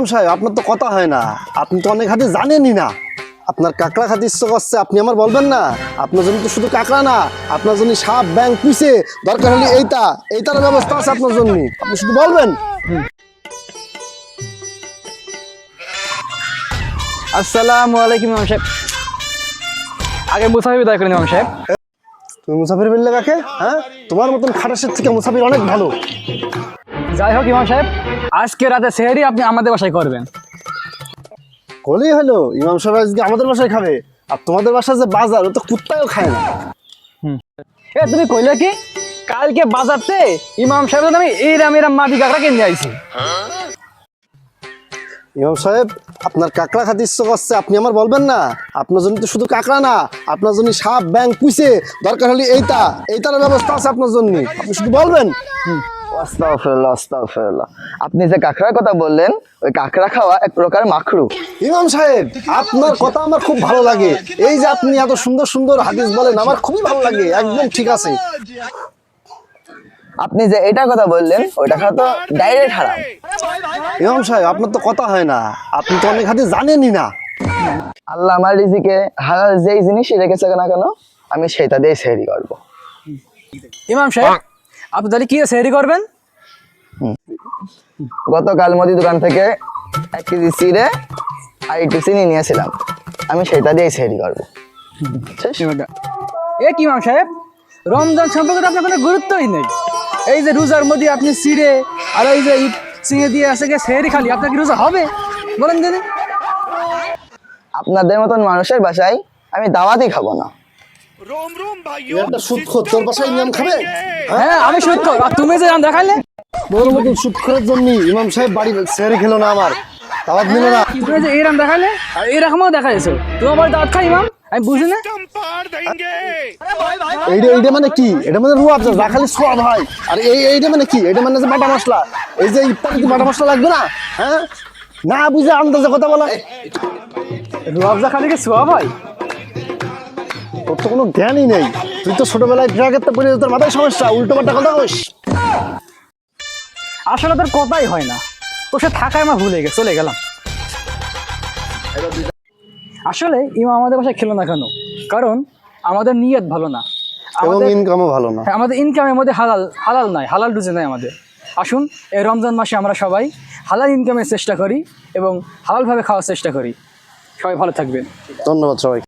সাহেব আপনার তো কথা হয় না, আপনি তো অনেক হাতে জানেনই না। আপনার কাঁকড়া খাতে ইচ্ছে করছে, আপনি আমার বলবেন না? আপনার জন্য তো শুধু কাঁকড়া না, আপনার জন্য সাপ ব্যাং পুষে দরকার হলে এইটার ব্যবস্থা আছে আপনার জন্য, আপনি শুধু বলবেন। আসসালামু আলাইকুম ইমাম সাহেব। আগে মুসাফির বিদায় করেন ইমাম সাহেব। তুমি মুসাফির বললে কাকে? হ্যাঁ, তোমার মতন খাটাসের থেকে মুসাফির অনেক ভালো। যাই হোক ইমাম সাহেব, আজকে রাতে সেহরি আপনি আমাদের বাসায় করবেন। বলেই হলো, ইমাম সাহেব আজকে আমাদের বাসায় খাবে। আর তোমাদের বাসায় যে বাজার, ও তো কুত্তাও খায় না। এ তুমি কইলে কি কালকে বাজারতে ইমাম সাহেব আমি এইরাম মাটি কাঁকড়া কিনে আইছি। ইমাম সাহেব আপনার কাঁকড়া খাতে ইচ্ছে করছে, আপনি আমার বলবেন না? আপনার জন্য তো শুধু কাঁকড়া না, আপনার জন্য সাপ ব্যাং পুষে দরকার হলে এইটার ব্যবস্থা আছে আপনার জন্য, আপনি শুধু বলবেন। আস্তাগফিরুল্লাহ আস্তাগফিরুল্লাহ। আপনি যে কাঁকড়ার কথা বললেন, ওই কাঁকড়া খাওয়া এক প্রকার মাখরু। ইমাম সাহেব আপনার কথা আমার খুব ভালো লাগে, এই যে আপনি এত সুন্দর সুন্দর হাদিস বলেন, আমার খুবই ভালো লাগে, একদম ঠিক আছে। আপনি যে এটার কথা বললেন, ওইটা খাওয়া তো ডাইরেক্ট হারাম। ইমাম সাহেব আপনার তো কথা হয় না, আপনি তো অনেক হাদিস জানেনই না। আল্লাহ আমার রিজিকে হালাল যেই জিনিসই রেখেছে না কেন, আমি সেটা দিয়ে সেহরি করবো। ইমাম সাহেব আপনি তাহলে কি সেহরি করবেন? গতকাল মুদি দোকান থেকে 1 কেজি চিড়ে আর একটু চিনি নিয়েছিলাম, আমি সেটা দিয়ে সেহরি করবো। এ কি ইমাম সাহেব, রমজান সম্পর্কে তো আপনার কোনো গুরুত্বই নেই। এই যে রোজার মধ্যে আপনি চিড়ে আর এই যে চিঙে দিয়ে আসে সেহরি খালি, আপনার কি রোজা হবে বলেন দিদি? আপনাদের মতন মানুষের বাসায় আমি দাওয়াতই খাবো না। একটা সুদখোর তোর বাসায় ইমাম খাবে? হ্যাঁ আমি সত্য, আর তুমি যে আম দেখাইলে বড় মতন সুদখোরের জন্য ইমাম সাহেব বাড়ি সেহরি খেলো না, আমার দাওয়াত দিল না। তুমি যে এইরকম দেখাইলে আর এইরকমও দেখাইছো, তোমার বাড়ি দাঁত খাই ইমাম, আমি বুঝি না। এইটা মানে কি? এটা মানে রুয়া আফজা, যা খালি সোয়াব হয়। আর এইটা মানে কি? এটা মানে যে বাটা মশলা, এই যে ইফতারিতে বাটা মশলা লাগবে না? হ্যাঁ, না বুঝে আন্দাজে কথা বলা। রুয়াবজা খালি কি সোয়া ভাই? তোর তো কোনো জ্ঞানই নেই, তুই তো ছোটবেলায় ড্রাগের পড়ে তোর মাথায় সমস্যা, উল্টো পাল্টা কথা বলিস। আসলে তোর কথাই হয় না, তোর সাথে থাকায় আমার ভুলে গেছে, চলে গেলাম। আসলে ইমাম আমাদের বাসায় খেলো না কেন? কারণ আমাদের নিয়ত ভালো না, এবং আমাদের ইনকামও ভালো না। আমাদের ইনকামের মধ্যে হালাল নাই, হালাল রুজি নাই আমাদের। আসুন এই রমজান মাসে আমরা সবাই হালাল ইনকামের চেষ্টা করি এবং হালালভাবে খাওয়ার চেষ্টা করি। সবাই ভালো থাকবেন। ধন্যবাদ সবাই।